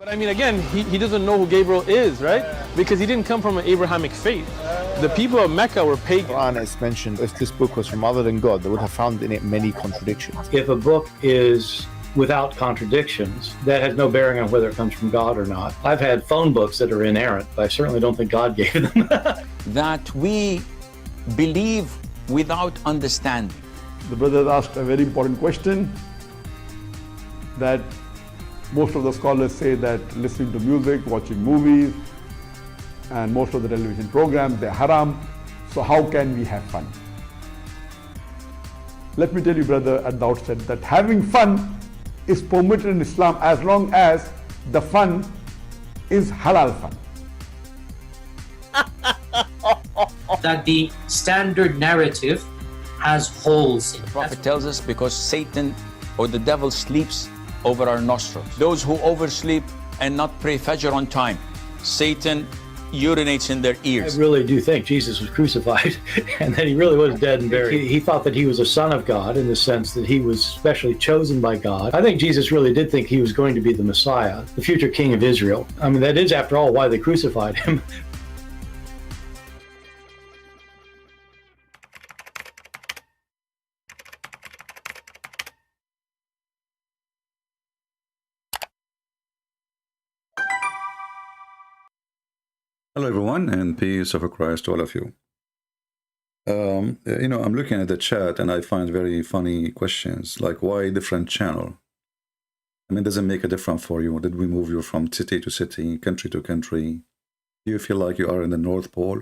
I mean, again, he doesn't know who Gabriel is, right? Because he didn't come from an Abrahamic faith. The people of Mecca were pagan. Quran is mentioned, if this book was from other than God, they would have found in it many contradictions. If a book is without contradictions, that has no bearing on whether it comes from God or not. I've had phone books that are inerrant, but I certainly don't think God gave them. That we believe without understanding. The brother asked a very important question, that most of the scholars say that listening to music, watching movies, and most of the television programs, they're haram. So how can we have fun? Let me tell you, brother, at the outset, that having fun is permitted in Islam as long as the fun is halal fun. That the standard narrative has holes in it. The Prophet tells us because Satan or the devil sleeps over our nostrils. Those who oversleep and not pray Fajr on time, Satan urinates in their ears. I really do think Jesus was crucified and that he really was dead and buried. He thought that he was a son of God in the sense that he was specially chosen by God. I think Jesus really did think he was going to be the Messiah, the future king of Israel. I mean, that is, after all, why they crucified him. Hello, everyone, and peace of Christ to all of you. I'm looking at the chat and I find very funny questions, like why different channel? I mean, does it make a difference for you? Did we move you from city to city, country to country? Do you feel like you are in the North Pole?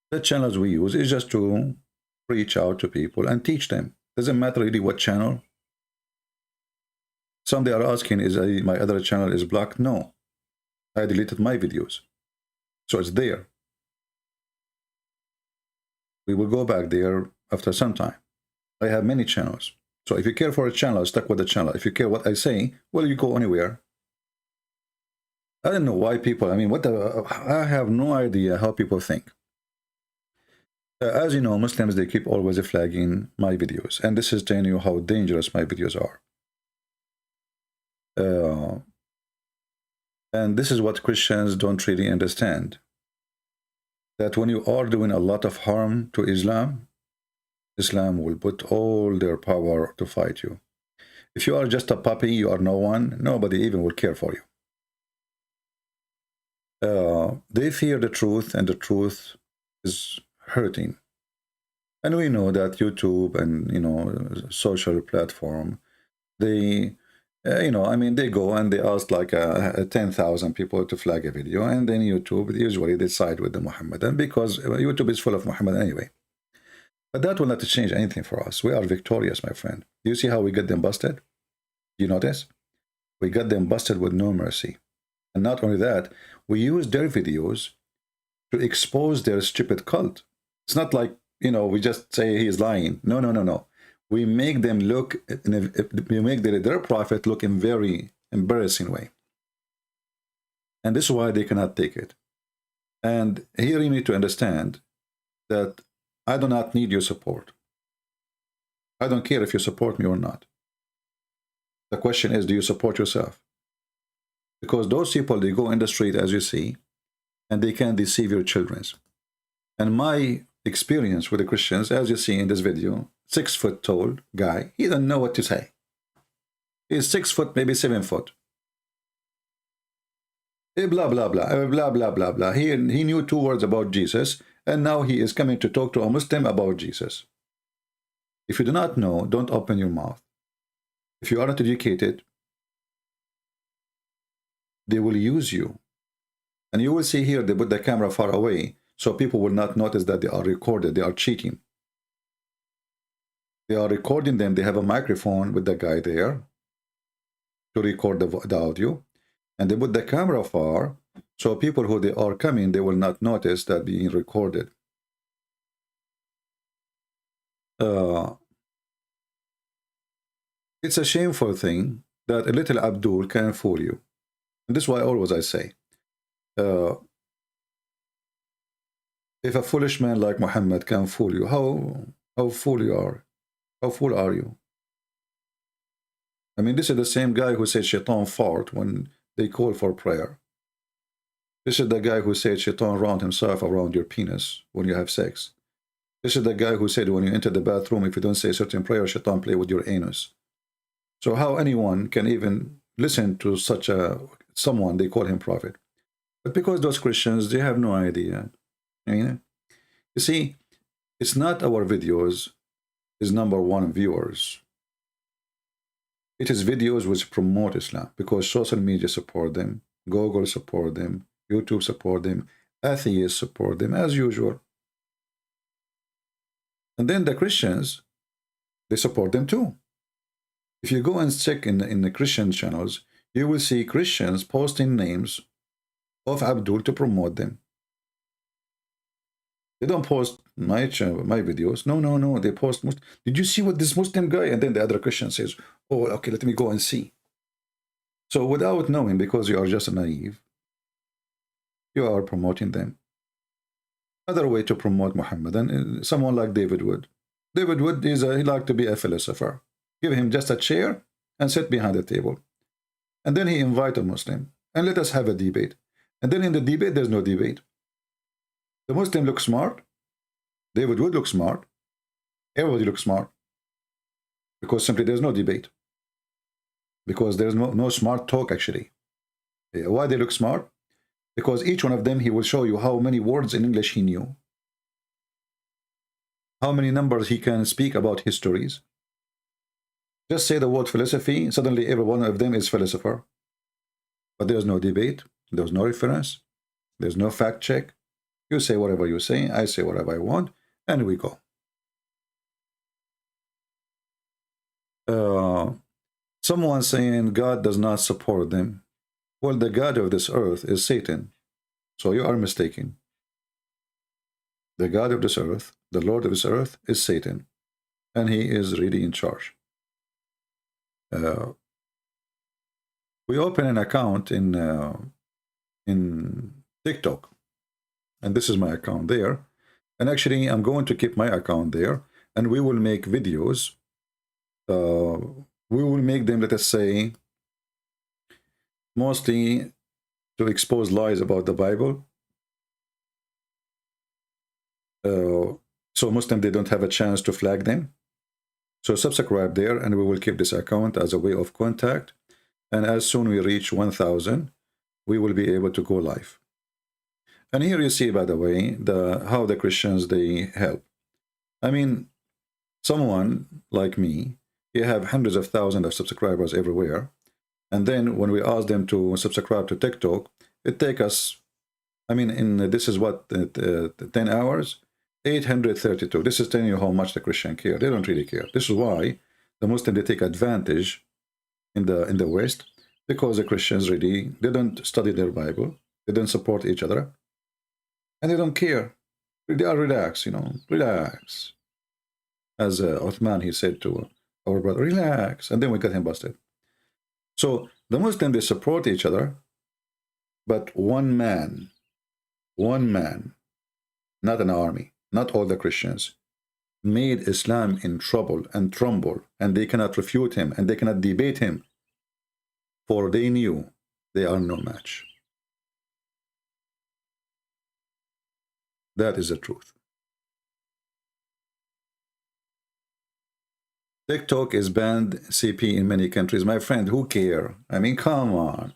The channels we use is just to reach out to people and teach them. Doesn't matter really what channel. Some they are asking, is my other channel is blocked? No. I deleted my videos, so it's there. We will go back there after some time. I have many channels, so if you care for a channel, stuck with the channel. If you care what I say, well, you go anywhere. I don't know why people, I mean, I have no idea how people think. As you know, Muslims, they keep always flagging my videos, and this is telling you how dangerous my videos are. And this is what Christians don't really understand. That when you are doing a lot of harm to Islam, Islam will put all their power to fight you. If you are just a puppy, you are no one, nobody even will care for you. They fear the truth, and the truth is hurting. And we know that YouTube and, social platform, they... they go and they ask like 10,000 people to flag a video, and then YouTube, usually they side with the Muhammadan because YouTube is full of Muhammad anyway. But that will not change anything for us. We are victorious, my friend. Do you see how we got them busted? Do you notice? We got them busted with no mercy. And not only that, we use their videos to expose their stupid cult. It's not like, we just say he is lying. No, no, no, no. We make them look, we make their prophet look in very embarrassing way. And this is why they cannot take it. And here you need to understand that I do not need your support. I don't care if you support me or not. The question is, do you support yourself? Because those people, they go in the street, as you see, and they can deceive your children. And my experience with the Christians, as you see in this video, 6 foot tall guy, he doesn't know what to say. He's 6 foot, maybe 7 foot. Blah, blah, blah, blah, blah, blah, blah. He knew 2 words about Jesus, and now he is coming to talk to a Muslim about Jesus. If you do not know, don't open your mouth. If you are not educated, they will use you. And you will see here, they put the camera far away, so people will not notice that they are recorded, they are cheating. They are recording them. They have a microphone with the guy there to record the audio, and they put the camera far, so people who they are coming, they will not notice that being recorded. It's a shameful thing that a little Abdul can fool you, and this is why always I say, if a foolish man like Muhammad can fool you, how fool you are. How fool are you? I mean, this is the same guy who said shaitan fart when they call for prayer. This is the guy who said shaitan round himself around your penis when you have sex. This is the guy who said when you enter the bathroom, if you don't say certain prayer, shaitan play with your anus. So how anyone can even listen to such a someone, they call him prophet. But because those Christians, they have no idea. You see, it's not our videos is #1 viewers. It is videos which promote Islam because social media support them, Google support them, YouTube support them, atheists support them as usual. And then the Christians, they support them too. If you go and check in the Christian channels, you will see Christians posting names of Abdul to promote them. They don't post my videos. No. They post, did you see what this Muslim guy? And then the other Christian says, oh, okay, let me go and see. So without knowing, because you are just naive, you are promoting them. Another way to promote Muhammad, and someone like David Wood. David Wood, he liked to be a philosopher. Give him just a chair and sit behind the table. And then he invite a Muslim and let us have a debate. And then in the debate, there's no debate. The Muslim looks smart. David Wood looks smart. Everybody looks smart. Because simply there's no debate. Because there's no smart talk actually. Why they look smart? Because each one of them, he will show you how many words in English he knew. How many numbers he can speak about histories. Just say the word philosophy, suddenly every one of them is philosopher. But there's no debate, there's no reference, there's no fact check. You say whatever you say, I say whatever I want, and we go. Someone saying God does not support them. Well, the God of this earth is Satan. So you are mistaken. The God of this earth, the Lord of this earth is Satan. And he is really in charge. We open an account in TikTok. And this is my account there. And actually, I'm going to keep my account there. And we will make videos. We will make them, let us say, mostly to expose lies about the Bible. So Muslims, they don't have a chance to flag them. So subscribe there, and we will keep this account as a way of contact. And as soon we reach 1,000, we will be able to go live. And here you see, by the way, how the Christians, they help. I mean, someone like me, you have hundreds of thousands of subscribers everywhere. And then when we ask them to subscribe to TikTok, it takes us, I mean, this is what, 10 hours? 832. This is telling you how much the Christian care. They don't really care. This is why the Muslims, they take advantage in the West, because the Christians really, they don't study their Bible. They don't support each other. And they don't care. They are relaxed, relax. As Uthman, he said to our brother, relax. And then we got him busted. So the Muslims, they support each other, but one man, not an army, not all the Christians, made Islam in trouble and tremble, and they cannot refute him, and they cannot debate him, for they knew they are no match. That is the truth. TikTok is banned CP in many countries. My friend, who care? I mean, come on.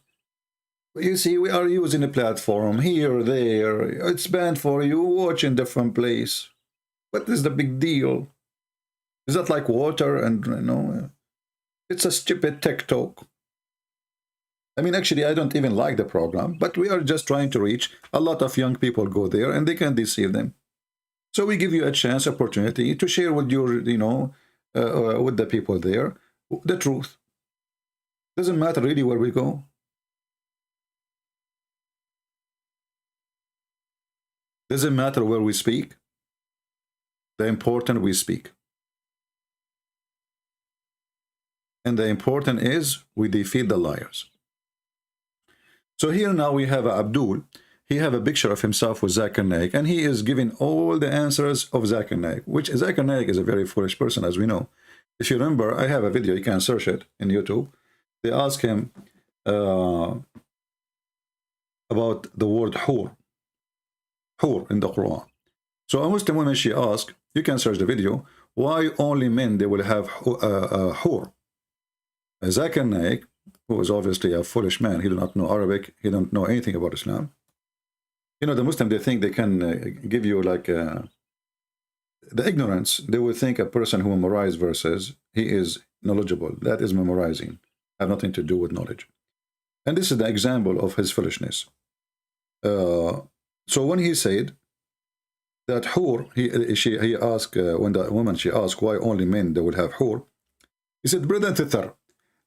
You see, we are using a platform here, there. It's banned for you. Watch in different place. What is the big deal? Is that like water? And it's a stupid TikTok. I mean, actually, I don't even like the program, but we are just trying to reach a lot of young people. Go there, and they can deceive them. So we give you a chance, opportunity to share with your, with the people there, the truth. Doesn't matter really where we go. Doesn't matter where we speak. The important we speak. And the important is we defeat the liars. So here now we have Abdul. He have a picture of himself with Zakir Naik, and he is giving all the answers of Zakir Naik, which Zakir Naik is a very foolish person, as we know. If you remember, I have a video, you can search it in YouTube. They ask him about the word hur in the Quran. So a Muslim woman, she asked, you can search the video, why only men they will have hur? Zakir Naik, who is obviously a foolish man, he did not know Arabic, he don't know anything about Islam. You know, the Muslim, they think they can give you like the ignorance. They will think a person who memorizes verses, he is knowledgeable. That is memorizing, have nothing to do with knowledge. And this is the example of his foolishness. So when he said that hur, he asked, when the woman, she asked why only men they will have hur, he said, brother and sister,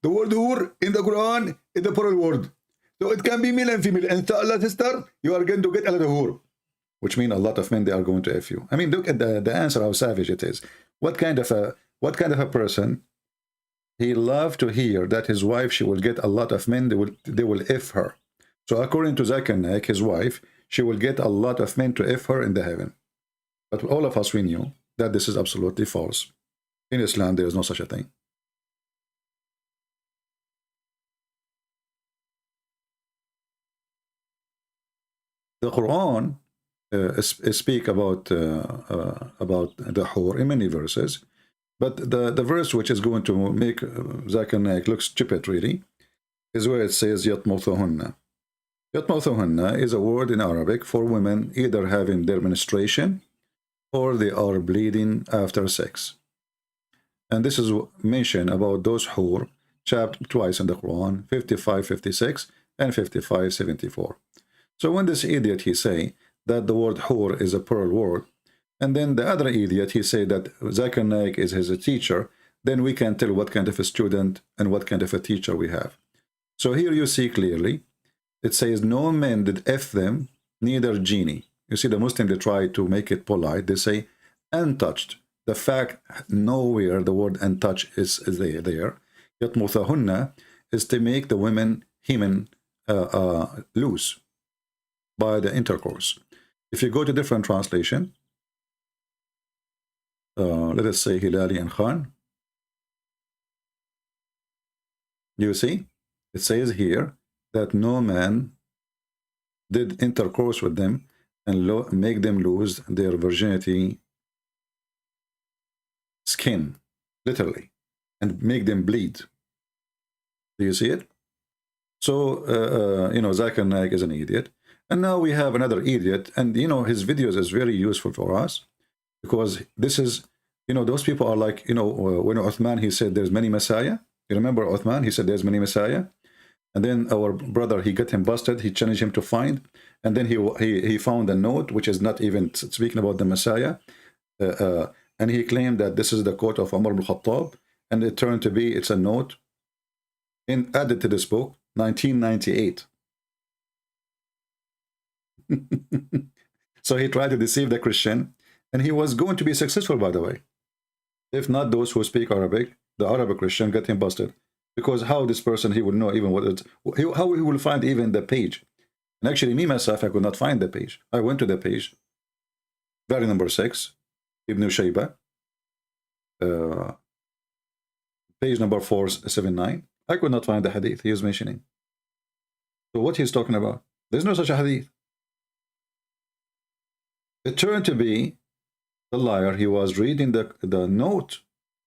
the word hur in the Quran is the plural word. So it can be male and female. And Allah, sister, you are going to get a lot of hur, which means a lot of men, they are going to F you. I mean, look at the answer, how savage it is. What kind of a person, he loved to hear that his wife, she will get a lot of men, they will F her. So according to Zakir Naik, his wife, she will get a lot of men to F her in the heaven. But all of us, we knew that this is absolutely false. In Islam, there is no such a thing. The Quran speak about the hur in many verses, but the verse which is going to make Zakir Naik look stupid really is where it says yatmuthuhunna. Yatmuthuhunna is a word in Arabic for women either having their menstruation or they are bleeding after sex. And this is mentioned about those hur chapter twice in the Quran, 55:56 and 55:74. So when this idiot, he say that the word hur is a plural word, and then the other idiot, he say that Zakir Naik is his teacher, then we can tell what kind of a student and what kind of a teacher we have. So here you see clearly, it says no man did F them, neither genie. You see the Muslim, they try to make it polite. They say untouched. The fact nowhere the word untouched is there. Yatmuthahunna is to make the women, hymen, loose by the intercourse. If you go to different translation, let us say Hilali and Khan, you see, it says here that no man did intercourse with them and make them lose their virginity skin, literally, and make them bleed. Do you see it? So, you know, Zakir Naik is an idiot. And now we have another idiot, and you know, his videos is very useful for us because this is, you know, those people are like, you know, when Uthman, he said there's many Messiah. You remember Uthman? He said there's many Messiah. And then our brother, he got him busted. He challenged him to find. And then he found a note, which is not even speaking about the Messiah. And he claimed that this is the quote of Umar ibn Khattab. And it turned to be, it's a note added to this book, 1998. So he tried to deceive the Christian, and he was going to be successful, by the way. If not those who speak Arabic, the Arabic Christian got him busted. Because how this person, he would know even what it, how he will find even the page. And actually, me myself, I could not find the page. I went to the page, very number 6, Ibn Shayba, page number 479. I could not find the hadith he is mentioning. So what he's talking about? There's no such a hadith. It turned to be the liar. He was reading the note,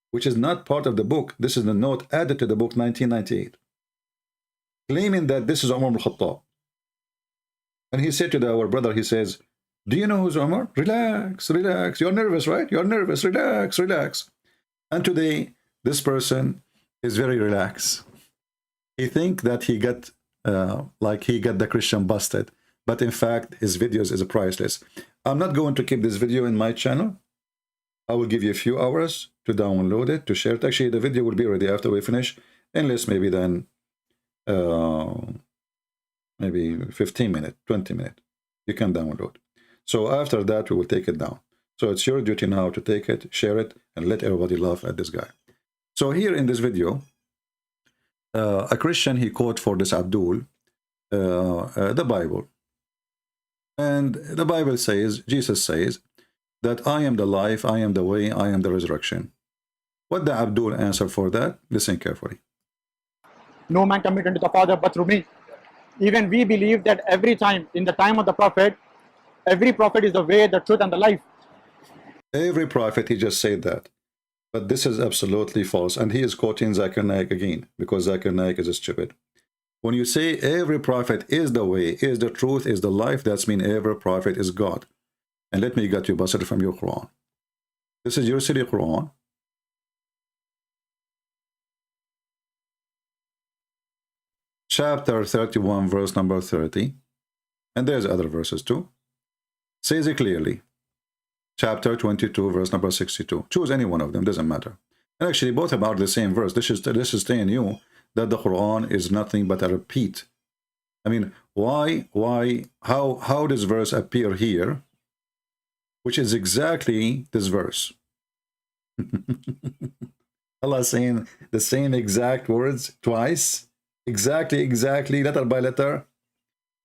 which is not part of the book. This is the note added to the book 1998, claiming that this is Umar ibn Khattab. And he said to our brother, he says, do you know who's Umar? Relax, relax. You're nervous, right? You're nervous. Relax, relax. And today, this person is very relaxed. He think that he got, like he got the Christian busted. But in fact, his videos is priceless. I'm not going to keep this video in my channel. I will give you a few hours to download it, to share it. Actually, the video will be ready after we finish, unless maybe then, maybe 15 minutes, 20 minutes, you can download. So after that, we will take it down. So it's your duty now to take it, share it, and let everybody laugh at this guy. So here in this video, a Christian, he quote for this Abdul, the Bible. And the Bible says, Jesus says, that I am the life, I am the way, I am the resurrection. What the Abdul answer for that? Listen carefully. No man cometh unto the Father but through me. Even we believe that every time, in the time of the prophet, every prophet is the way, the truth, and the life. Every prophet, he just said that. But this is absolutely false. And he is quoting Zakir Naik again, because Zakir Naik is stupid. When you say every prophet is the way, is the truth, is the life, that's mean every prophet is God. And let me get you Basir from your Quran. This is your city Quran. Chapter 31, verse number 30. And there's other verses too. Says it clearly. Chapter 22, verse number 62. Choose any one of them, doesn't matter. And actually, both about the same verse. This is telling you that the Quran is nothing but a repeat. I mean, how does verse appear here, which is exactly this verse? Allah saying the same exact words twice, exactly, letter by letter.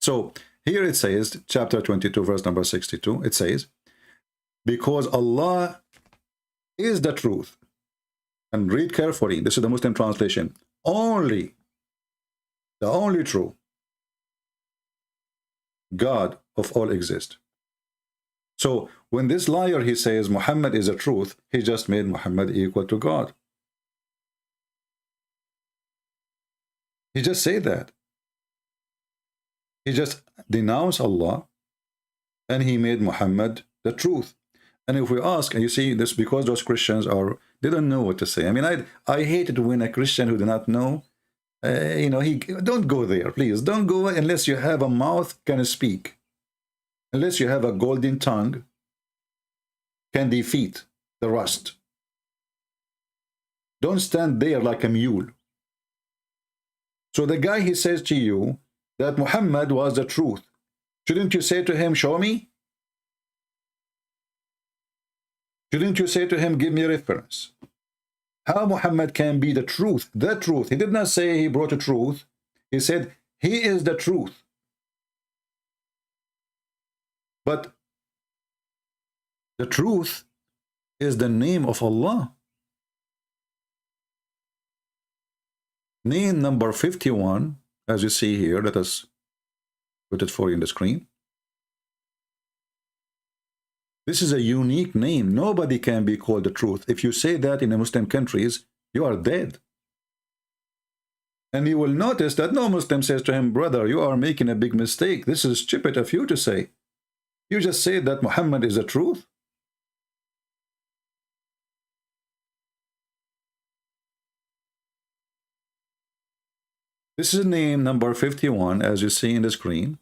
So here it says, chapter 22, verse number 62, it says, because Allah is the truth. And read carefully, this is the Muslim translation. Only, the only true God of all exist. So when this liar, he says Muhammad is the truth, he just made Muhammad equal to God. He just said that. He just denounced Allah and he made Muhammad the truth. And if we ask, and you see this, because those Christians they don't know what to say. I mean, I hate it when a Christian who do not know, don't go there, please. Don't go unless you have a mouth can speak. Unless you have a golden tongue can defeat the rust. Don't stand there like a mule. So the guy, he says to you that Muhammad was the truth. Shouldn't you say to him, show me? Shouldn't you say to him, give me a reference? How Muhammad can be the truth? The truth. He did not say he brought the truth. He said he is the truth. But the truth is the name of Allah. Name number 51, as you see here, let us put it for you on the screen. This is a unique name. Nobody can be called the truth. If you say that in the Muslim countries, you are dead. And you will notice that no Muslim says to him, brother, you are making a big mistake. This is stupid of you to say. You just say that Muhammad is the truth. This is name number 51, as you see in the screen.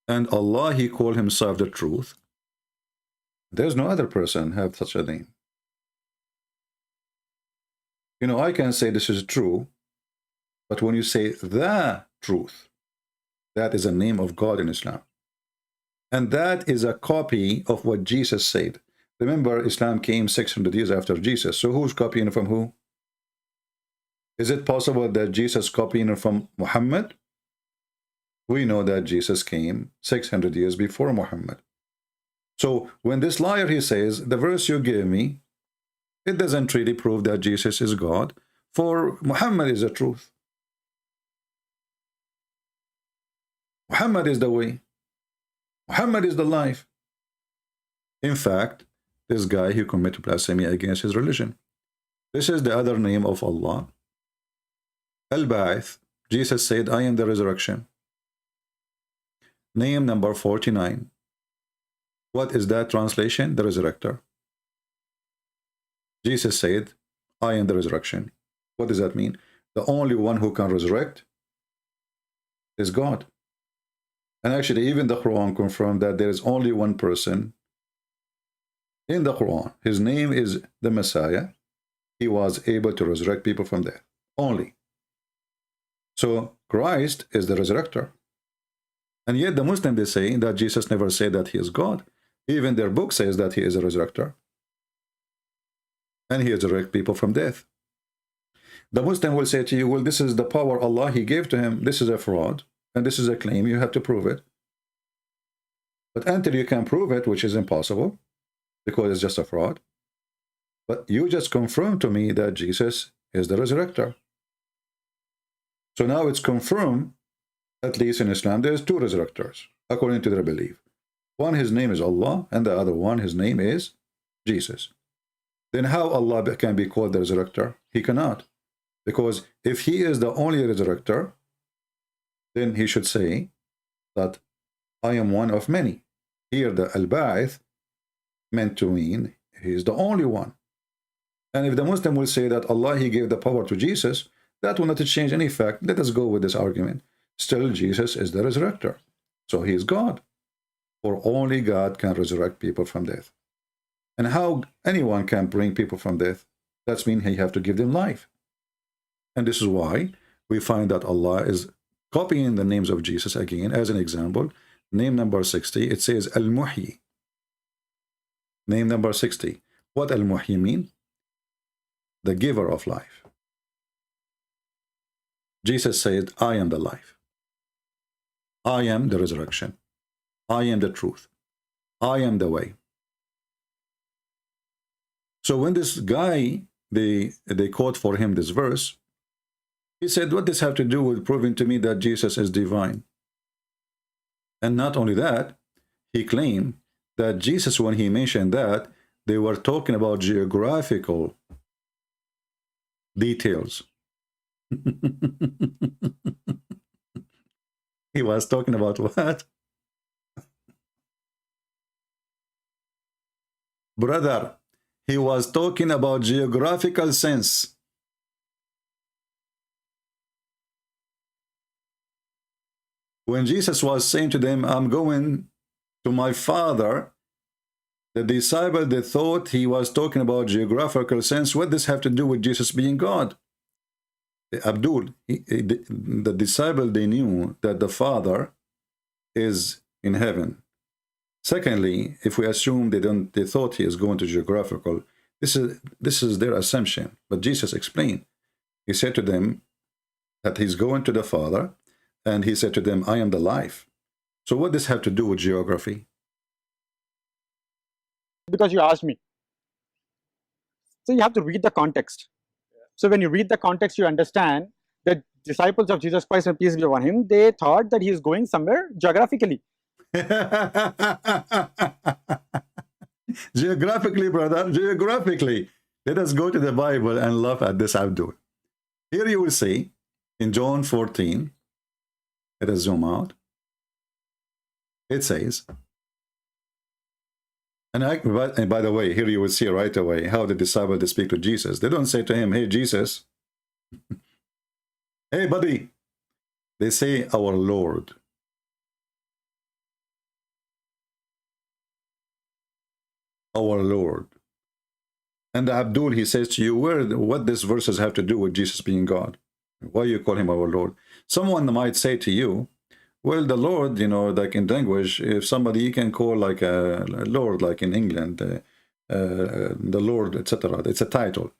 And Allah, he called himself the truth. There's no other person have such a name. You know, I can say this is true, but when you say the truth, that is a name of God in Islam. And that is a copy of what Jesus said. Remember, Islam came 600 years after Jesus. So who's copying from who? Is it possible that Jesus copying from Muhammad? We know that Jesus came 600 years before Muhammad. So when this liar, he says, the verse you gave me, it doesn't really prove that Jesus is God, for Muhammad is the truth. Muhammad is the way. Muhammad is the life. In fact, this guy, he committed blasphemy against his religion. This is the other name of Allah. Al-Ba'ith. Jesus said, I am the resurrection. Name number 49. What is that translation? The resurrector. Jesus said, I am the resurrection. What does that mean? The only one who can resurrect is God. And actually, even the Quran confirmed that there is only one person in the Quran. His name is the Messiah. He was able to resurrect people from death. Only. So Christ is the resurrector. And yet the Muslims, they say that Jesus never said that he is God. Even their book says that he is a resurrector. And he resurrects people from death. The Muslim will say to you, well, this is the power Allah, he gave to him. This is a fraud. And this is a claim. You have to prove it. But until you can prove it, which is impossible, because it's just a fraud, But you just confirmed to me that Jesus is the resurrector. So now it's confirmed, at least in Islam, there's two resurrectors, according to their belief. One, his name is Allah, and the other one, his name is Jesus. Then how Allah can be called the resurrector? He cannot. Because if he is the only resurrector, then he should say that I am one of many. Here the al-Ba'ith meant to mean he is the only one. And if the Muslim will say that Allah, he gave the power to Jesus, that will not change any fact. Let us go with this argument. Still, Jesus is the resurrector. So he is God. For only God can resurrect people from death. And how anyone can bring people from death, that means he have to give them life. And this is why we find that Allah is copying the names of Jesus again. As an example, name number 60, it says Al-Muhyi. Name number 60. What Al-Muhyi mean? The giver of life. Jesus said, I am the life. I am the resurrection. I am the truth. I am the way. So when this guy, they quote for him this verse, he said, what does this have to do with proving to me that Jesus is divine? And not only that, he claimed that Jesus, when he mentioned that, they were talking about geographical details. He was talking about what? Brother, he was talking about geographical sense. When Jesus was saying to them, I'm going to my Father, the disciple, they thought he was talking about geographical sense. What does this have to do with Jesus being God? Abdul, the disciple, they knew that the Father is in heaven. Secondly, if we assume they thought he is going to geographical, this is their assumption. But Jesus explained. He said to them that he's going to the Father, and he said to them, I am the life. So what does this have to do with geography? Because you asked me. So you have to read the context. So when you read the context, you understand that disciples of Jesus Christ, and peace be upon him, they thought that he is going somewhere geographically. Geographically, brother, geographically. Let us go to the Bible and laugh at this Abdul. Here you will see in John 14, let us zoom out. It says, and by the way, here you will see right away how the disciples, they speak to Jesus. They don't say to him, hey, Jesus. Hey, buddy. They say, our Lord. Our Lord. And Abdul, he says to you, what these verses have to do with Jesus being God? Why you call him our Lord? Someone might say to you, well, the Lord, like in language, if somebody you can call like a Lord, like in England, the Lord, etc. It's a title.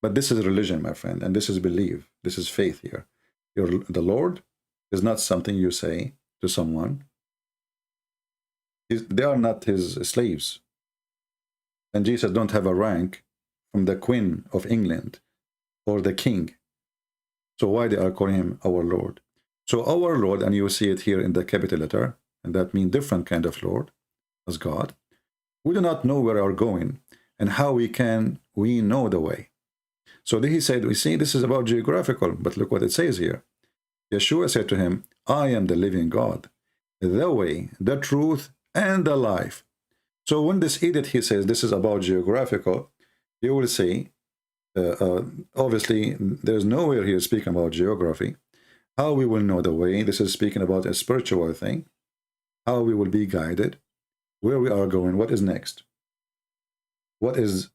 But this is religion, my friend, and this is belief. This is faith here. The Lord is not something you say to someone. They are not his slaves. And Jesus don't have a rank from the Queen of England or the King. So why they are calling him our Lord? So our Lord, and you see it here in the capital letter, and that means different kind of Lord as God. We do not know where we are going, and how we know the way. So he said, we see this is about geographical, but look what it says here. Yeshua said to him, I am the living God, the way, the truth, and the life. So when this edict, he says this is about geographical, you will see, obviously, there's nowhere here speaking about geography. How we will know the way, this is speaking about a spiritual thing. How we will be guided, where we are going, what is next. What is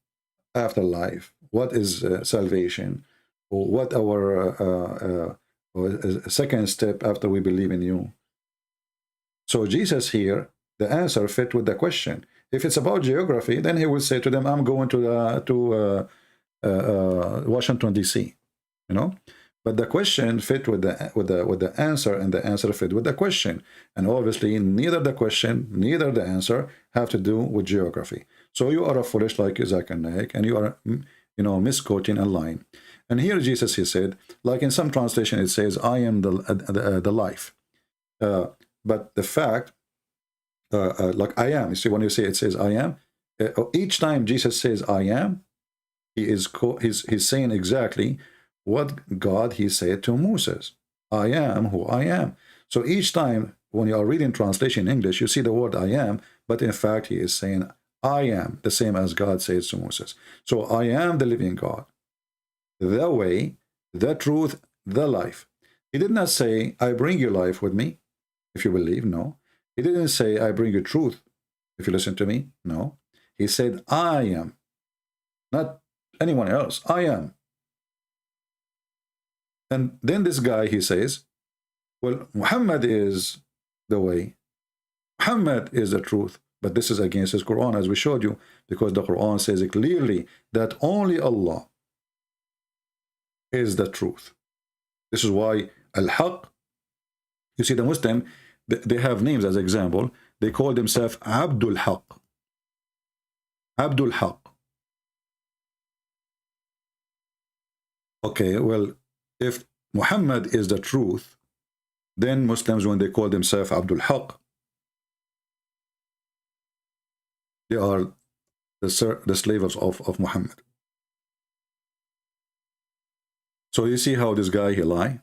afterlife? What is salvation? Or what our second step after we believe in you? So Jesus here, the answer fit with the question. If it's about geography, then he will say to them, I'm going to Washington, D.C., But the question fit with the answer, and the answer fit with the question. And obviously, neither the question, neither the answer have to do with geography. So you are a foolish like Zakir Naik, and you are, misquoting and lying. And here Jesus, he said, like in some translation, it says, I am the life. But the fact, like I am, you see, when you say it says I am, each time Jesus says I am, he's saying exactly what God he said to Moses. I am who I am. So each time when you are reading translation in English, you see the word I am, but in fact he is saying I am, the same as God says to Moses. So I am the living God, the way, the truth, the life. He did not say, I bring you life with me, if you believe. No. He didn't say, I bring you truth, if you listen to me. No. He said, I am, not anyone else. I am. And then this guy, he says, well, Muhammad is the way. Muhammad is the truth. But this is against his Quran, as we showed you, because the Quran says clearly that only Allah is the truth. This is why Al-Haq, you see the Muslim, they have names as example. They call themselves Abdul Haq. Abdul Haq. Okay, well, if Muhammad is the truth, then Muslims, when they call themselves Abdul Haq, they are the slaves of Muhammad. So you see how this guy, he lie.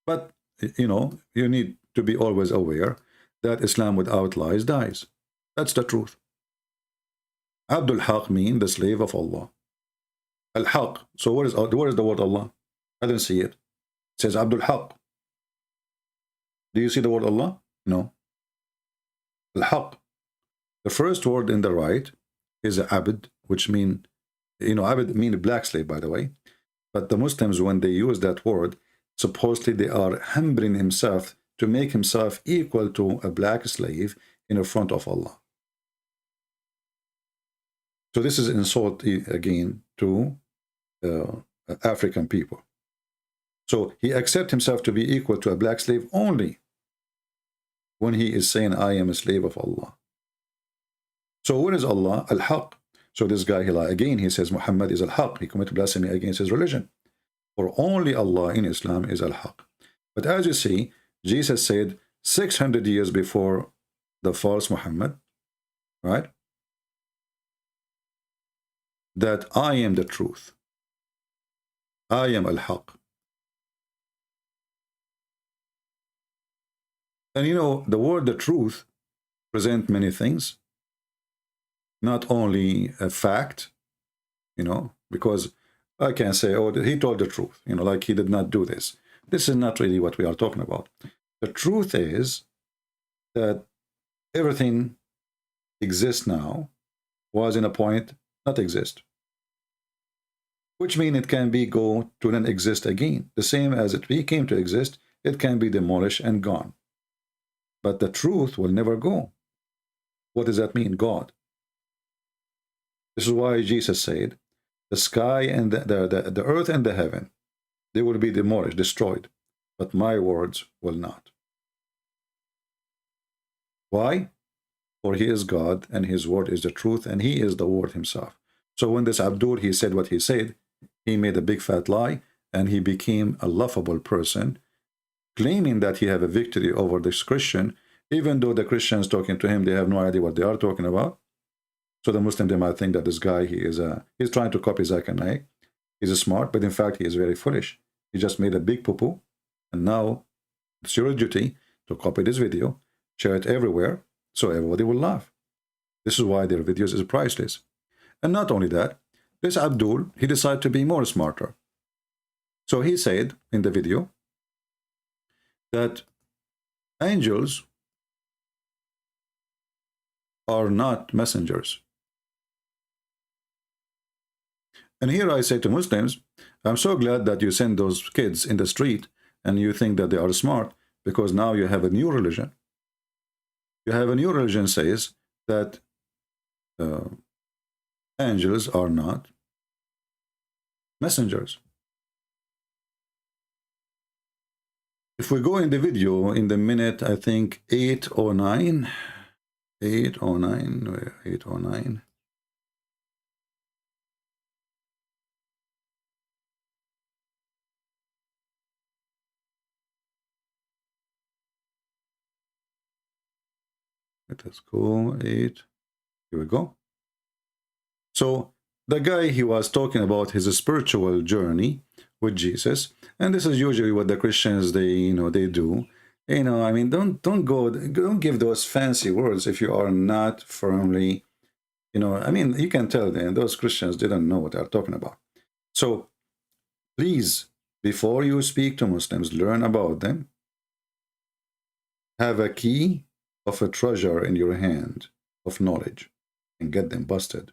But, you need to be always aware that Islam without lies dies. That's the truth. Abdul Haq means the slave of Allah. Al-Haq. So where is the word Allah? I don't see it. It says Abdul Haq. Do you see the word Allah? No. Al-Haq. The first word in the right is Abd, which mean, Abd mean black slave, by the way. But the Muslims, when they use that word, supposedly they are humbling himself to make himself equal to a black slave in front of Allah. So this is insult again to African people. So he accepts himself to be equal to a black slave only when he is saying, I am a slave of Allah. So where is Allah? Al-Haq. So this guy, he lied again. He says Muhammad is Al-Haq. He committed blasphemy against his religion. For only Allah in Islam is Al-Haq. But as you see, Jesus said 600 years before the false Muhammad, right, that I am the truth. I am Al-Haq. And the word the truth present many things. Not only a fact, because I can say, oh, he told the truth, like he did not do this. This is not really what we are talking about. The truth is that everything exists now was in a point not exist. Which means it can be go to then exist again. The same as it became to exist, it can be demolished and gone. But the truth will never go. What does that mean? God. This is why Jesus said, the sky and the earth and the heaven, they will be demolished, destroyed, but my words will not. Why? For he is God, and his word is the truth, and he is the word himself. So when this Abdul, he said what he said, he made a big fat lie, and he became a laughable person, claiming that he have a victory over this Christian, even though the Christians talking to him, they have no idea what they are talking about. So the Muslim, they might think that this guy, he's trying to copy Zakir Naik. He's smart, but in fact, he is very foolish. He just made a big poo-poo, and now it's your duty to copy this video, share it everywhere, so everybody will laugh. This is why their videos is priceless. And not only that, this Abdul, he decided to be more smarter. So he said in the video that angels are not messengers. And here I say to Muslims, I'm so glad that you send those kids in the street and you think that they are smart, because now you have a new religion. You have a new religion says that angels are not messengers. If we go in the video in the minute, I think 809, Let us go 8. Here we go. So the guy, he was talking about his spiritual journey with Jesus, and this is usually what the Christians they do. I mean, don't give those fancy words if you are not firmly, I mean, you can tell them those Christians didn't know what they're talking about. So please, before you speak to Muslims, learn about them. Have a key of a treasure in your hand of knowledge and get them busted.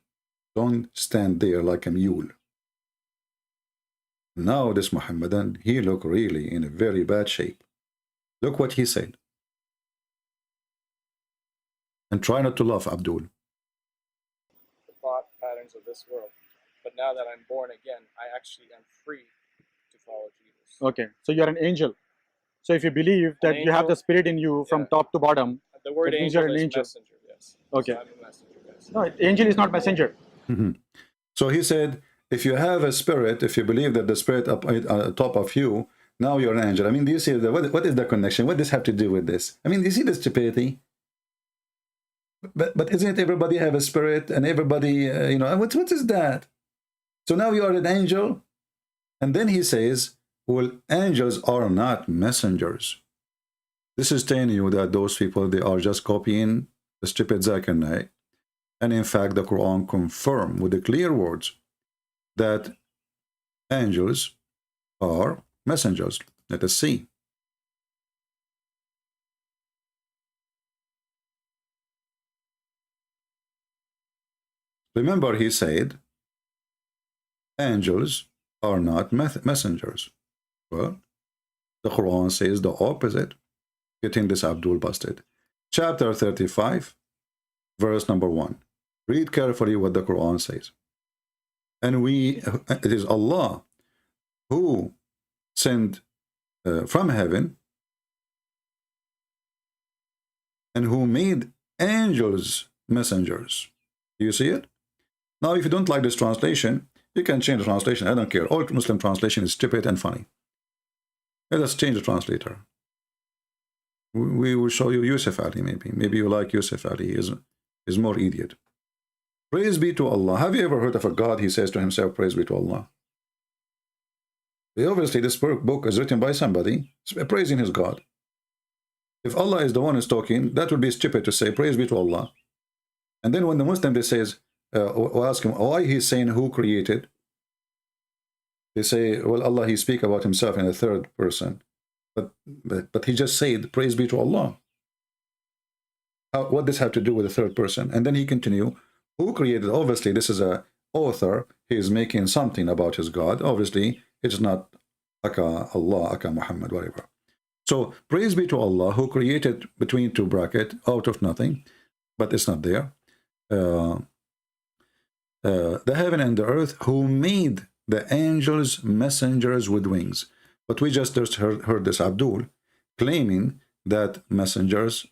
Don't stand there like a mule. Now this Muhammadan, he looked really in a very bad shape. Look what he said. And try not to laugh, Abdul. The thought patterns of this world. But now that I'm born again, I actually am free to follow Jesus. Okay, so you're an angel. So if you believe that you have the spirit in you from top to bottom, the word that means angel you're an is angel. messenger, yes. Okay. So I'm a messenger, yes. No, angel is not messenger. So he said, if you have a spirit, if you believe that the spirit up top of you, now you're an angel. I mean, do you see what is the connection? What does this have to do with this? I mean, do you see the stupidity? But isn't everybody have a spirit and everybody, what is that? So now you are an angel. And then he says, well, angels are not messengers. This is telling you that those people, they are just copying the stupid Zakir Naik. And in fact, the Quran confirms with the clear words that angels are messengers. Let us see. Remember, he said, angels are not messengers. Well, the Quran says the opposite. Getting this Abdul busted. Chapter 35, verse number 1. Read carefully what the Quran says. And it is Allah who sent from heaven and who made angels messengers. Do you see it? Now, if you don't like this translation, you can change the translation. I don't care. All Muslim translation is stupid and funny. Let us change the translator. We will show you Yusuf Ali, maybe. Maybe you like Yusuf Ali. He is more idiot. Praise be to Allah. Have you ever heard of a God, he says to himself, praise be to Allah? Obviously, this book is written by somebody praising his God. If Allah is the one who's talking, that would be stupid to say, praise be to Allah. And then when the Muslim, they says, ask him why he's saying who created, they say, well, Allah, he speak about himself in the third person. But he just said, praise be to Allah. What does have to do with the third person? And then he continue, who created? Obviously, this is a author. He is making something about his God. Obviously, it's not Aka Allah, Aka Muhammad, whatever. So, praise be to Allah, who created between two brackets out of nothing, but it's not there. The heaven and the earth, who made the angels messengers with wings. But we just heard this Abdul claiming that angels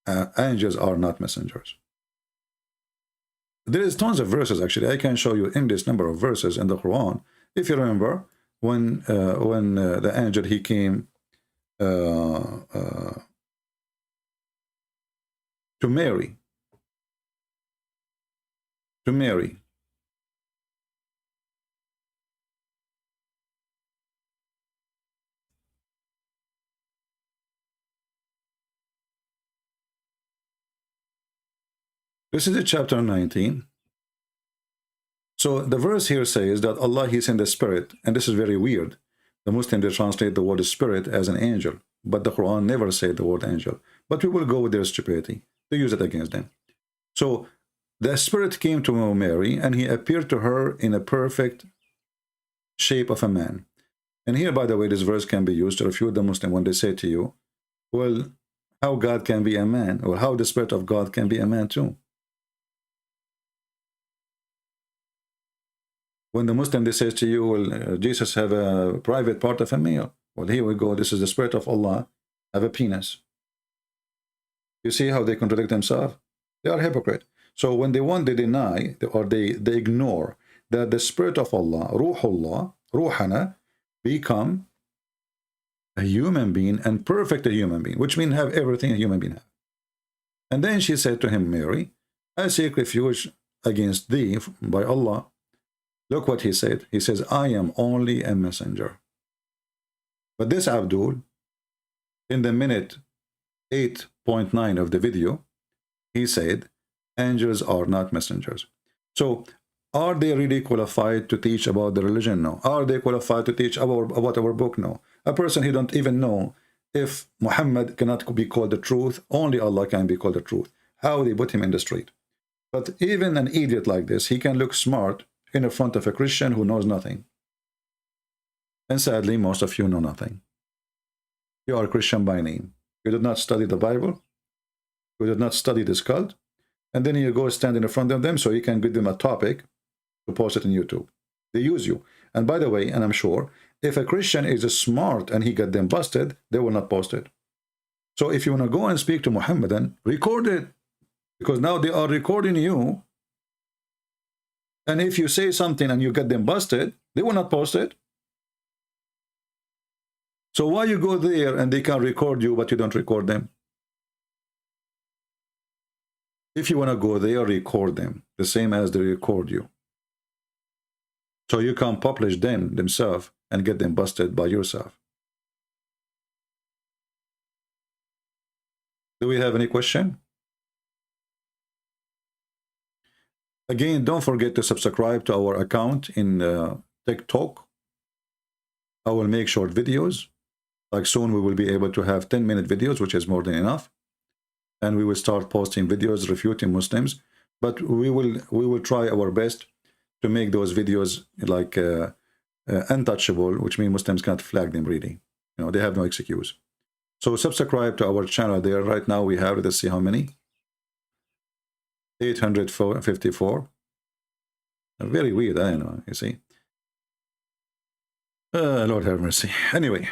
are not messengers. There is tons of verses, actually. I can show you endless number of verses in the Quran. If you remember, when the angel, he came to Mary. This is chapter 19. So the verse here says that Allah, he sent the spirit, and this is very weird. The Muslims, they translate the word spirit as an angel, but the Quran never said the word angel. But we will go with their stupidity. They use it against them. So the spirit came to Mary, and he appeared to her in a perfect shape of a man. And here, by the way, this verse can be used to refute the Muslim when they say to you, well, how God can be a man, or how the spirit of God can be a man too. When the Muslim, they say to you, well, Jesus have a private part of a male. Well, here we go. This is the spirit of Allah, have a penis. You see how they contradict themselves? They are hypocrite. So when they want, they deny, or they ignore that the spirit of Allah, Ruhullah, Ruhana, become a human being and perfect a human being, which means have everything a human being has. And then she said to him, Mary, I seek refuge against thee by Allah. Look what he said. He says, I am only a messenger. But this Abdul, in the minute 8.9 of the video, he said, angels are not messengers. So, are they really qualified to teach about the religion? No. Are they qualified to teach about our book? No. A person who don't even know if Muhammad cannot be called the truth, only Allah can be called the truth. How they put him in the street. But even an idiot like this, he can look smart in the front of a Christian who knows nothing. And sadly, most of you know nothing. You are a Christian by name. You did not study the Bible. You did not study this cult. And then you go stand in front of them so you can give them a topic to post it on YouTube. They use you. And by the way, and I'm sure, if a Christian is smart and he got them busted, they will not post it. So if you want to go and speak to Muhammadan, record it. Because now they are recording you. And if you say something and you get them busted, they will not post it. So why you go there and they can record you, but you don't record them? If you want to go there, record them, the same as they record you. So you can publish them themselves and get them busted by yourself. Do we have any question? Again, don't forget to subscribe to our account in TikTok. I will make short videos. Like soon we will be able to have 10-minute videos, which is more than enough. And we will start posting videos refuting Muslims. But we will try our best to make those videos like untouchable, which means Muslims can't flag them really. You know, they have no excuse. So subscribe to our channel there. Right now we have, let's see how many. 854. Very weird, I know, you see. Lord have mercy. Anyway,